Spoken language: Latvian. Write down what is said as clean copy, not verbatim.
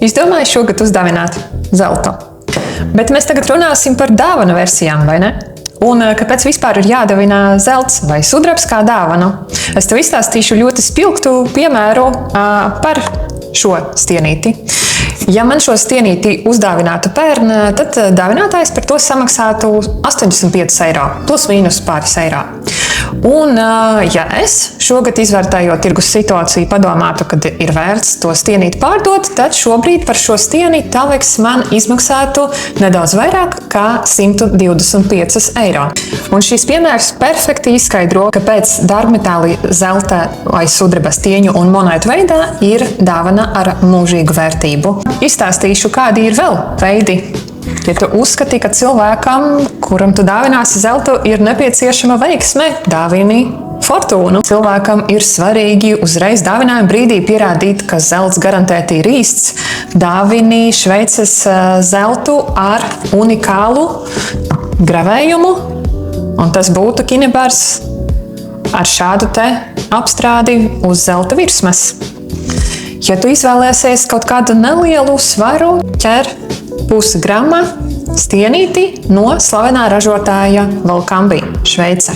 Izdomāju šogad uzdāvināt zeltu. Bet mēs tagad runāsim par dāvanu versijām, vai ne? Un kāpēc vispār ir jādāvina zelts vai sudrabs kā dāvanu? Es tev izstāstīšu ļoti spilgtu piemēru par šo stienīti. Ja man šo stienīti uzdāvinātu pērn, tad dāvinātājs par to samaksātu 85 eiro, plus mīnus pāris eiro. Un, ja es šogad izvērtējot tirgus situāciju padomātu, kad ir vērts to stienīti pārdot, tad šobrīd par šo stienīti tālēks man izmaksātu nedaudz vairāk kā 125 eiro. Un šis piemērs perfekti izskaidro, kāpēc dārgmetāli zelta vai sudraba stieņu un monētu veidā ir dāvana ar mūžīgu vērtību. Izstāstīšu, kādi ir vēl veidi. Ja tu uzskati, ka cilvēkam, kuram tu dāvināsi zeltu, ir nepieciešama veiksme, dāvini fortūnu. Cilvēkam ir svarīgi uzreiz dāvinājuma brīdī pierādīt, ka zelts garantēti ir īsts. Dāvini Šveices zeltu ar unikālu gravējumu, un tas būtu kinebars ar šādu te apstrādi uz zelta virsmas. Ja tu izvēlēsies kaut kādu nelielu svaru, ķer pusi grama stienīti no slavenā ražotāja Valkambi, Šveice.